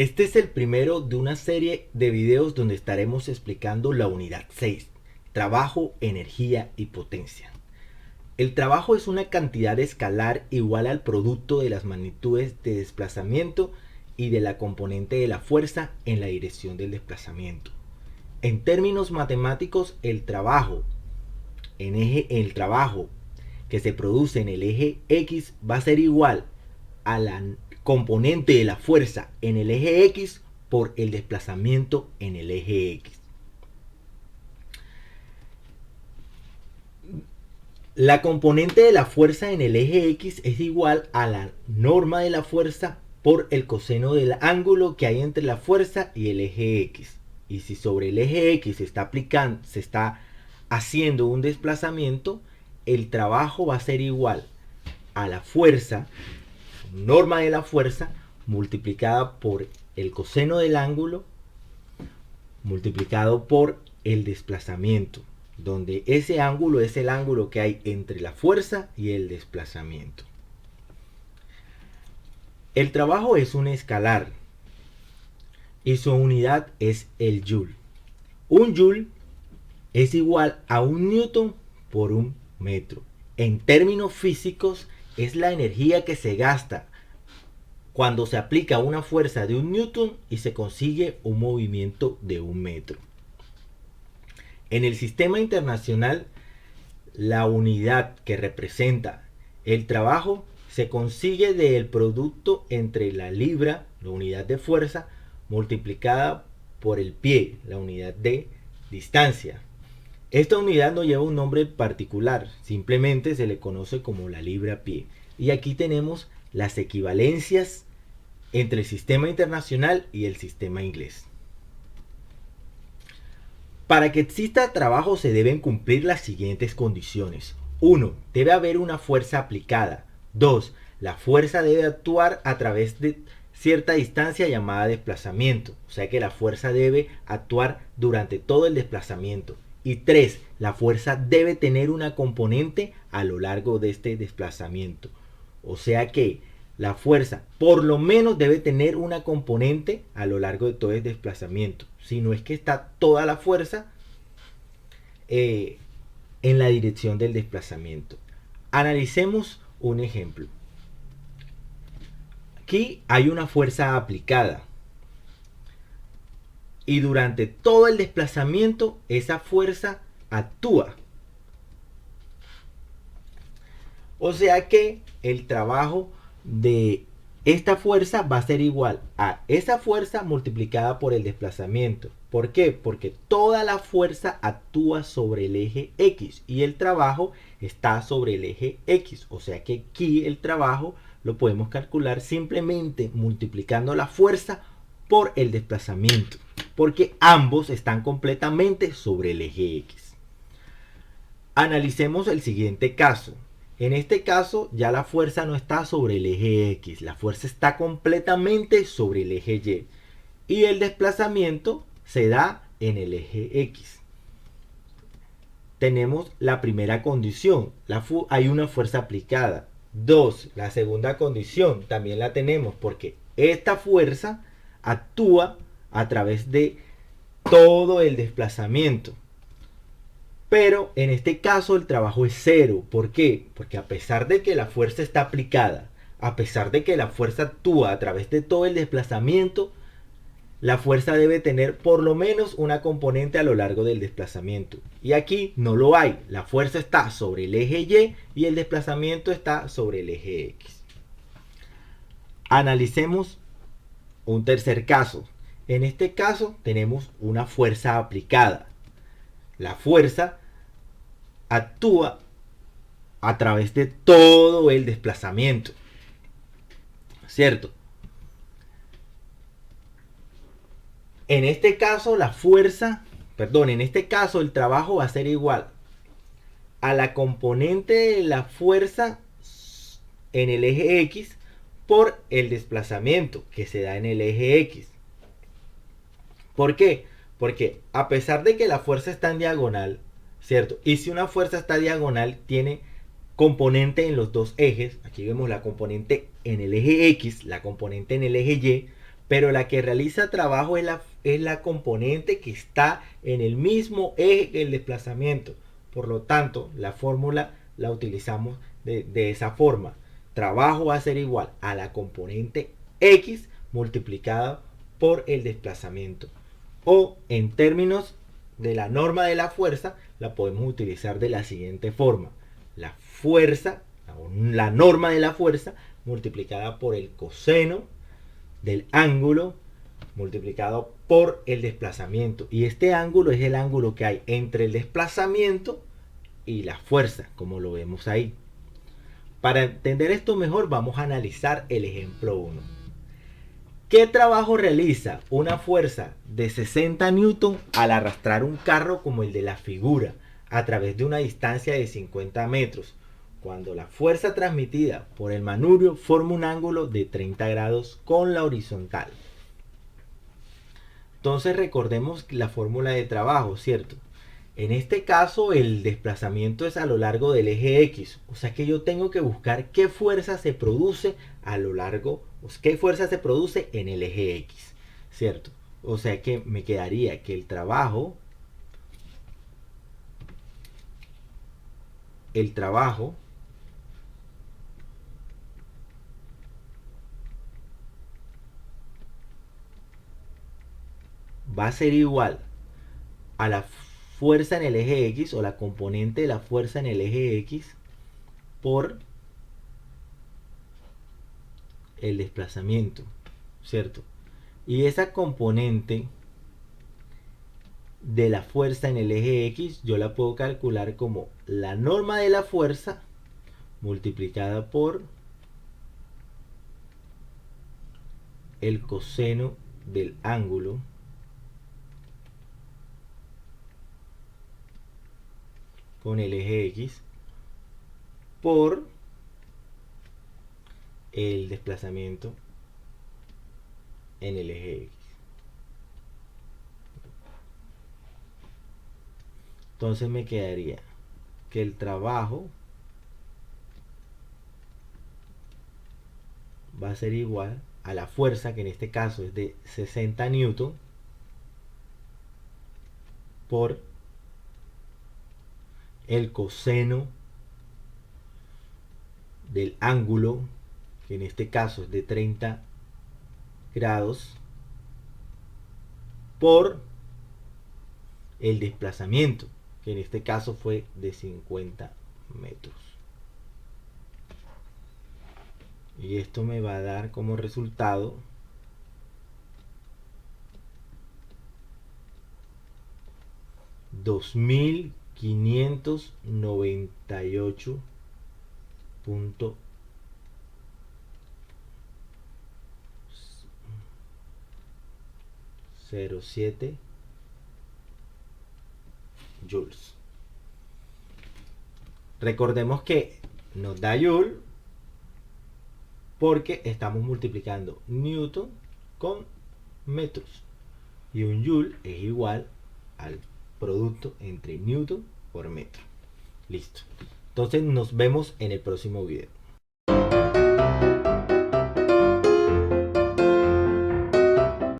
Este es el primero de una serie de videos donde estaremos explicando la unidad 6, trabajo, energía y potencia. El trabajo es una cantidad escalar igual al producto de las magnitudes de desplazamiento y de la componente de la fuerza en la dirección del desplazamiento. En términos matemáticos, el trabajo que se produce en el eje X va a ser igual a la componente de la fuerza en el eje X por el desplazamiento en el eje X. La componente de la fuerza en el eje X es igual a la norma de la fuerza por el coseno del ángulo que hay entre la fuerza y el eje X. Y si sobre el eje X se está haciendo un desplazamiento, el trabajo va a ser igual a la fuerza, norma de la fuerza, multiplicada por el coseno del ángulo, multiplicado por el desplazamiento, donde ese ángulo es el ángulo que hay entre la fuerza y el desplazamiento. El trabajo es un escalar y su unidad es el joule. Un joule es igual a un newton por un metro. En términos físicos, es la energía que se gasta cuando se aplica una fuerza de un newton y se consigue un movimiento de un metro. En el sistema internacional, la unidad que representa el trabajo se consigue del producto entre la libra, la unidad de fuerza, multiplicada por el pie, la unidad de distancia. Esta unidad no lleva un nombre particular, simplemente se le conoce como la libra-pie. Y aquí tenemos las equivalencias entre el sistema internacional y el sistema inglés. Para que exista trabajo se deben cumplir las siguientes condiciones. 1. Debe haber una fuerza aplicada. 2. La fuerza debe actuar a través de cierta distancia llamada desplazamiento. O sea que la fuerza debe actuar durante todo el desplazamiento. Y 3. La fuerza debe tener una componente a lo largo de este desplazamiento. O sea que la fuerza por lo menos debe tener una componente a lo largo de todo el desplazamiento. Si no es que está toda la fuerza en la dirección del desplazamiento. Analicemos un ejemplo. Aquí hay una fuerza aplicada. Y durante todo el desplazamiento esa fuerza actúa. O sea que el trabajo de esta fuerza va a ser igual a esa fuerza multiplicada por el desplazamiento. ¿Por qué? Porque toda la fuerza actúa sobre el eje X y el trabajo está sobre el eje X. O sea que aquí el trabajo lo podemos calcular simplemente multiplicando la fuerza por el desplazamiento, porque ambos están completamente sobre el eje X. Analicemos el siguiente caso. En este caso ya la fuerza no está sobre el eje X, la fuerza está completamente sobre el eje Y y el desplazamiento se da en el eje X. Tenemos la primera condición, hay una fuerza aplicada. 2. La segunda condición también la tenemos porque esta fuerza actúa a través de todo el desplazamiento. Pero en este caso el trabajo es cero. ¿Por qué? Porque a pesar de que la fuerza está aplicada, a pesar de que la fuerza actúa a través de todo el desplazamiento, la fuerza debe tener por lo menos una componente a lo largo del desplazamiento. Y aquí no lo hay. La fuerza está sobre el eje Y y el desplazamiento está sobre el eje X. Analicemos un tercer caso. En este caso tenemos una fuerza aplicada. La fuerza actúa a través de todo el desplazamiento, ¿cierto? En este caso en este caso el trabajo va a ser igual a la componente de la fuerza en el eje X por el desplazamiento que se da en el eje X. ¿Por qué? Porque a pesar de que la fuerza está en diagonal, ¿cierto? Y si una fuerza está diagonal, tiene componente en los dos ejes. Aquí vemos la componente en el eje X, la componente en el eje Y. pero la que realiza trabajo es la componente que está en el mismo eje que el desplazamiento. Por lo tanto, la fórmula la utilizamos de esa forma. Trabajo va a ser igual a la componente X multiplicada por el desplazamiento. O en términos de la norma de la fuerza, la podemos utilizar de la siguiente forma. La fuerza, la norma de la fuerza multiplicada por el coseno del ángulo multiplicado por el desplazamiento. Y este ángulo es el ángulo que hay entre el desplazamiento y la fuerza, como lo vemos ahí. Para entender esto mejor, vamos a analizar el ejemplo 1. ¿Qué trabajo realiza una fuerza de 60 newton al arrastrar un carro como el de la figura a través de una distancia de 50 metros? Cuando la fuerza transmitida por el manubrio forma un ángulo de 30 grados con la horizontal. Entonces recordemos la fórmula de trabajo, ¿cierto? En este caso el desplazamiento es a lo largo del eje X, o sea que yo tengo que buscar qué fuerza se produce a lo largo, qué fuerza se produce en el eje X, ¿cierto? O sea que me quedaría que el trabajo va a ser igual a la fuerza en el eje X o la componente de la fuerza en el eje X por el desplazamiento, ¿cierto? Y esa componente de la fuerza en el eje X yo la puedo calcular como la norma de la fuerza multiplicada por el coseno del ángulo con el eje X por el desplazamiento en el eje X. Entonces me quedaría que el trabajo va a ser igual a la fuerza, que en este caso es de 60 newton, por el coseno del ángulo, que en este caso es de 30 grados, por el desplazamiento, que en este caso fue de 50 metros. Y esto me va a dar como resultado 2598.07 joules. Recordemos que nos da joule porque estamos multiplicando newton con metros. Y un joule es igual al producto entre newton por metro. Listo. Entonces nos vemos en el próximo video.